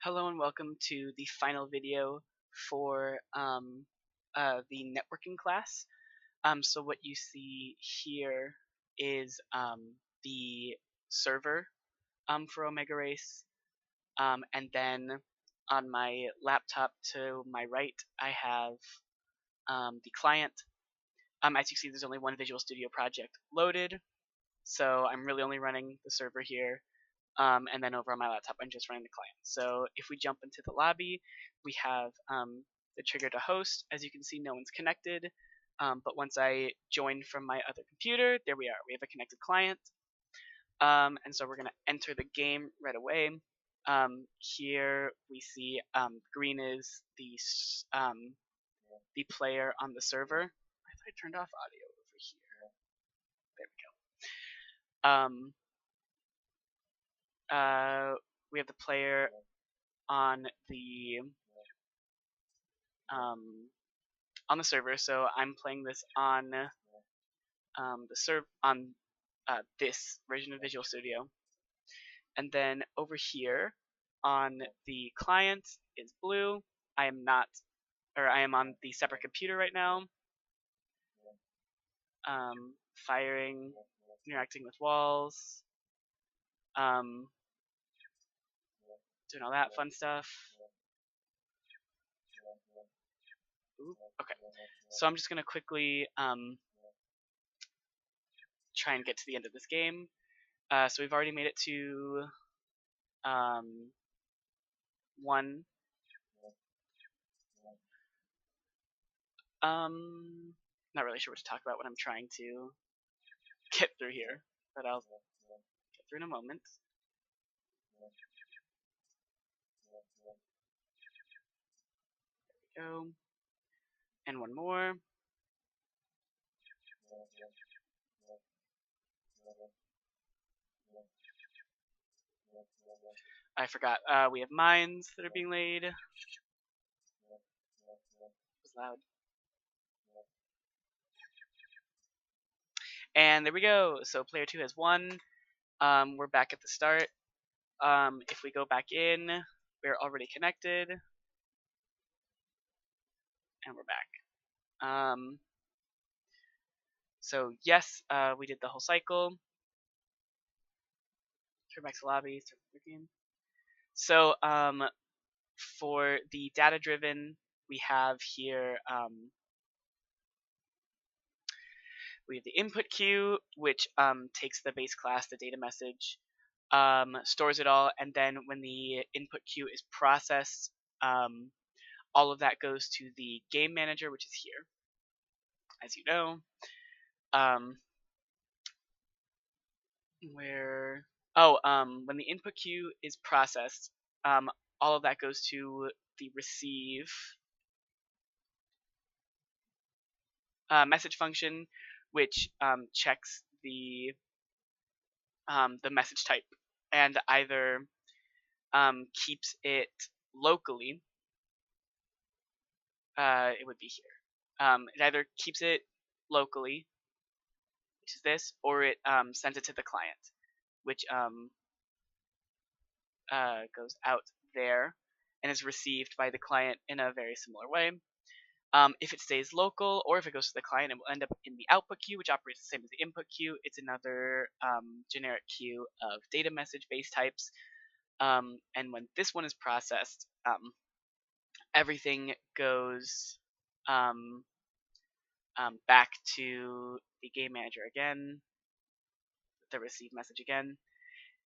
Hello and welcome to the final video for the networking class. So what you see here is the server for Omega Race, and then on my laptop to my right I have the client. As you see, there's only one Visual Studio project loaded, so I'm really only running the server here. And then over on my laptop, I'm just running the client. So if we jump into the lobby, we have the trigger to host. As you can see, no one's connected. But once I join from my other computer, there we are. We have a connected client. And so we're going to enter the game right away. Here we see green is the player on the server. I thought I turned off audio over here. There we go. We have the player on the server, so I'm playing this on this version of Visual Studio, and then over here on the client is blue. I am on the separate computer right now, firing, interacting with walls, doing all that fun stuff. Ooh, okay, so I'm just gonna quickly try and get to the end of this game. So we've already made it to one. Not really sure what to talk about when I'm trying to get through here, but I'll get through in a moment. There we go. And one more. I forgot. We have mines that are being laid. It was loud. And there we go. So player 2 has won. We're back at the start. If we go back in, we're already connected. And we're back. So yes, we did the whole cycle. Turn back to lobby, start the game. So for the data-driven, we have here we have the input queue, which takes the base class, the data message, stores it all, and then when the input queue is processed, all of that goes to the game manager, which is here, as you know. When the input queue is processed, all of that goes to the receive message function, which checks the message type and either keeps it locally. It would be here. It either keeps it locally, which is this, or it sends it to the client, which goes out there and is received by the client in a very similar way. If it stays local, or if it goes to the client, it will end up in the output queue, which operates the same as the input queue. It's another generic queue of data message base types. And when this one is processed, everything goes back to the game manager again, the receive message again,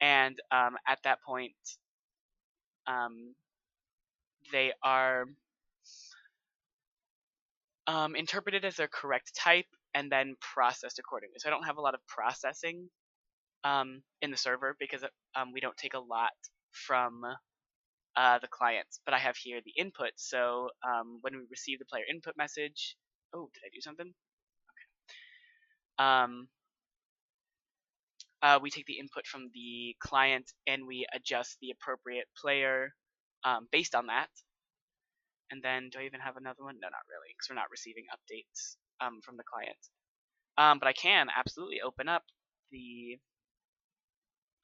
and at that point, they are interpreted as their correct type and then processed accordingly. So I don't have a lot of processing in the server because we don't take a lot from the clients, but I have here the input. So when we receive the player input message, oh, did I do something? Okay. We take the input from the client and we adjust the appropriate player based on that. And then, do I even have another one? No, not really, because we're not receiving updates from the client. But I can absolutely open up the.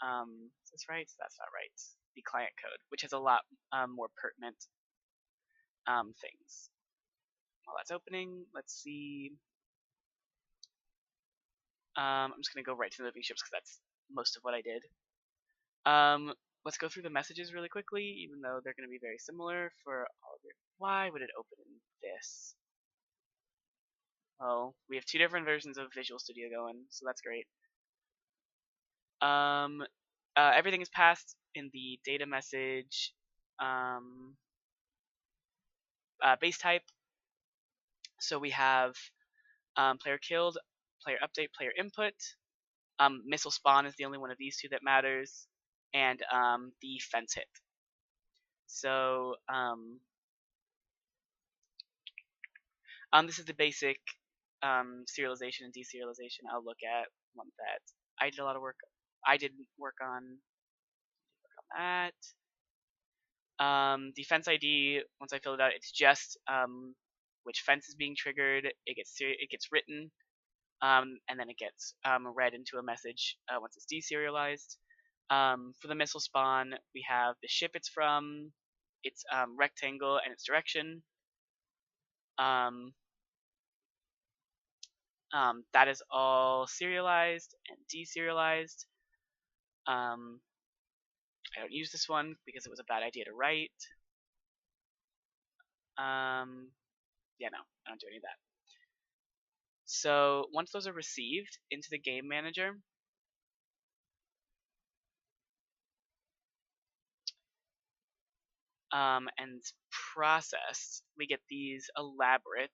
Is this right? That's not right. the client code, which has a lot more pertinent things. While that's opening, let's see. I'm just going to go right to the moving ships because that's most of what I did. Let's go through the messages really quickly, even though they're going to be very similar for all of your. Why would it open in this? Well, we have two different versions of Visual Studio going, so that's great. Everything is passed in the data message base type. So we have player killed, player update, player input. Missile spawn is the only one of these two that matters, and the fence hit. So this is the basic serialization and deserialization I'll look at. One that I did a lot of work. I didn't work on that. The fence ID, once I fill it out, it's just which fence is being triggered. It gets written, and then it gets read into a message once it's deserialized. For the missile spawn, we have the ship it's from, its rectangle, and its direction. That is all serialized and deserialized. I don't use this one because it was a bad idea to write. Yeah, no, I don't do any of that. So once those are received into the game manager, and processed, we get these elaborate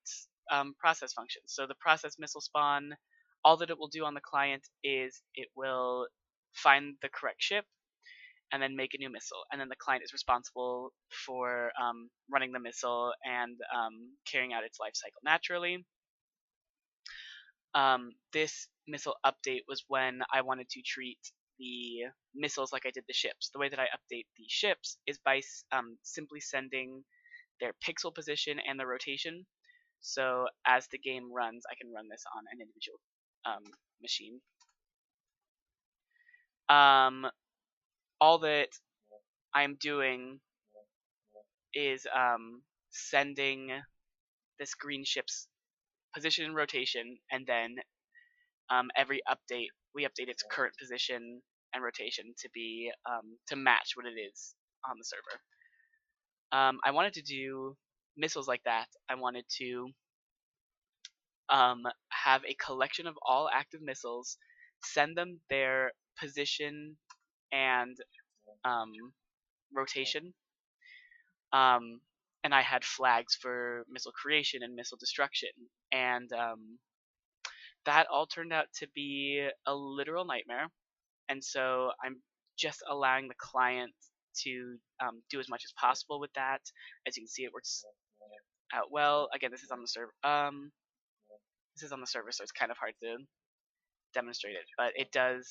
process functions. So the process missile spawn, all that it will do on the client is it will find the correct ship and then make a new missile. And then the client is responsible for running the missile and carrying out its life cycle naturally. This missile update was when I wanted to treat the missiles like I did the ships. The way that I update the ships is by simply sending their pixel position and their rotation. So as the game runs, I can run this on an individual machine. All that I'm doing is sending this green ship's position and rotation, and then every update we update its current position and rotation to be to match what it is on the server. I wanted to do missiles like that. I wanted to have a collection of all active missiles, send them their position and rotation, and I had flags for missile creation and missile destruction, and that all turned out to be a literal nightmare. And so I'm just allowing the client to do as much as possible with that. As you can see, it works out well. Again, this is on the server. This is on the server, so it's kind of hard to demonstrate it, but it does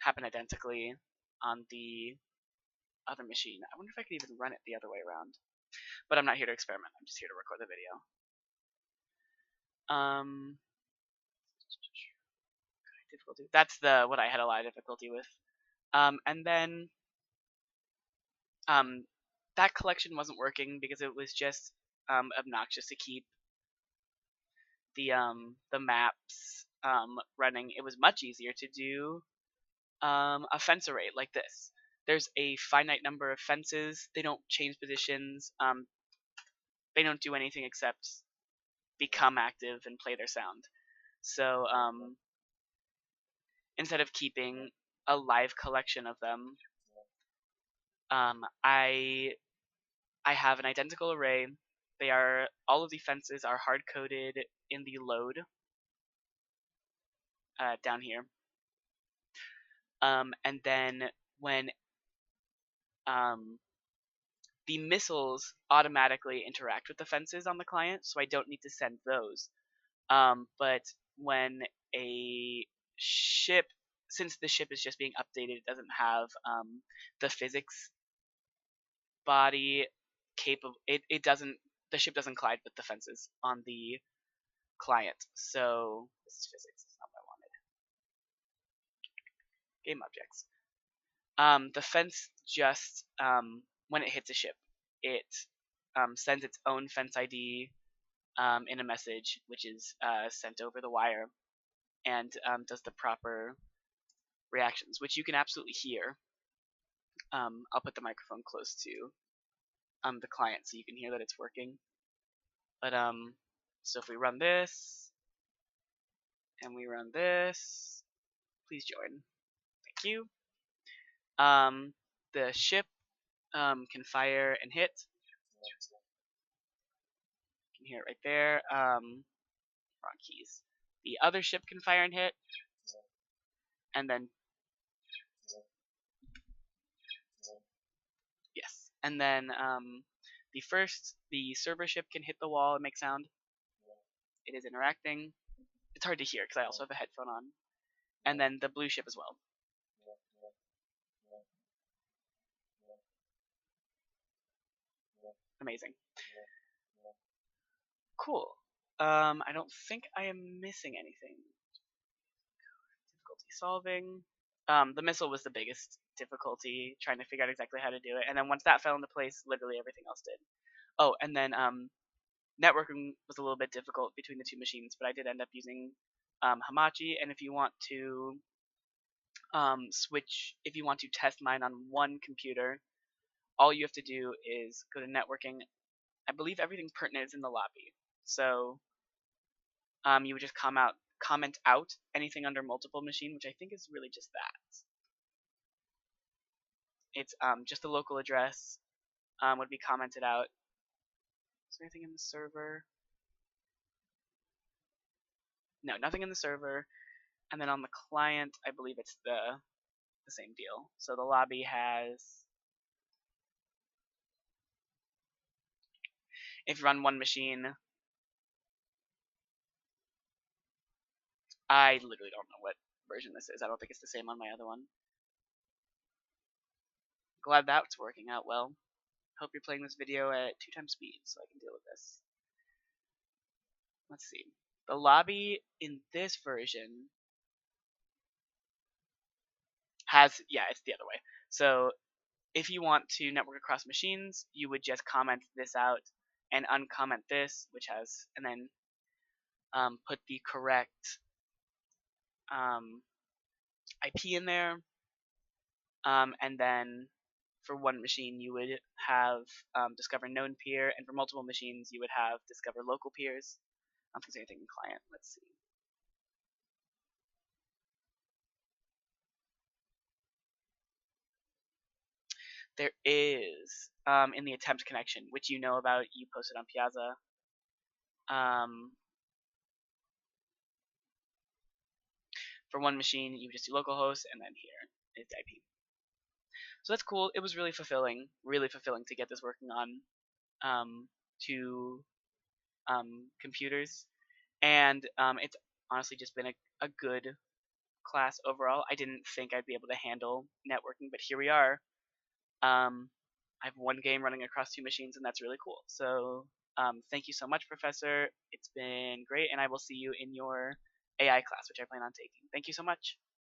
happen identically on the other machine. I wonder if I could even run it the other way around. But I'm not here to experiment. I'm just here to record the video. Difficulty. That's the what I had a lot of difficulty with. And then that collection wasn't working because it was just obnoxious to keep the maps running. It was much easier to do a fence array like this. There's a finite number of fences. They don't change positions. They don't do anything except become active and play their sound. So instead of keeping a live collection of them, I have an identical array. They are all of the fences are hard coded in the load down here. And then when the missiles automatically interact with the fences on the client, so I don't need to send those. But when a ship, since the ship is just being updated, it doesn't have the physics body capable. It doesn't. The ship doesn't collide with the fences on the client. So this is physics. That's not what I wanted. Game objects. The fence just when it hits a ship, it sends its own fence ID in a message, which is sent over the wire and does the proper reactions, which you can absolutely hear. I'll put the microphone close to the client so you can hear that it's working. But so if we run this and we run this, please join. Thank you. The ship can fire and hit. You can hear it right there. Wrong keys. The other ship can fire and hit, and then yes, and then the server ship can hit the wall and make sound. It is interacting. It's hard to hear because I also have a headphone on, and then the blue ship as well. Amazing. Cool. I don't think I am missing anything. Difficulty solving. The missile was the biggest difficulty, trying to figure out exactly how to do it. And then once that fell into place, literally everything else did. Oh, and then networking was a little bit difficult between the two machines, but I did end up using Hamachi. And if you want to if you want to test mine on one computer, all you have to do is go to networking. I believe everything pertinent is in the lobby. So you would just comment out anything under multiple machine, which I think is really just that. It's just the local address would be commented out. Is there anything in the server? No, nothing in the server. And then on the client, I believe it's the same deal. So the lobby has, if you run one machine, I literally don't know what version this is. I don't think it's the same on my other one. Glad that's working out well. Hope you're playing this video at 2 times speed so I can deal with this. Let's see. The lobby in this version has, yeah, it's the other way. So if you want to network across machines, you would just comment this out and uncomment this, which has, and then put the correct IP in there, and then for one machine you would have discover known peer, and for multiple machines you would have discover local peers. I don't think there's anything in client. Let's see. There is in the attempt connection, which you know about. You posted on Piazza. For one machine, you just do localhost, and then here is the IP. So that's cool. It was really fulfilling to get this working on two computers, and it's honestly just been a good class overall. I didn't think I'd be able to handle networking, but here we are. I have one game running across two machines, and that's really cool. So thank you so much, Professor. It's been great, and I will see you in your AI class, which I plan on taking. Thank you so much.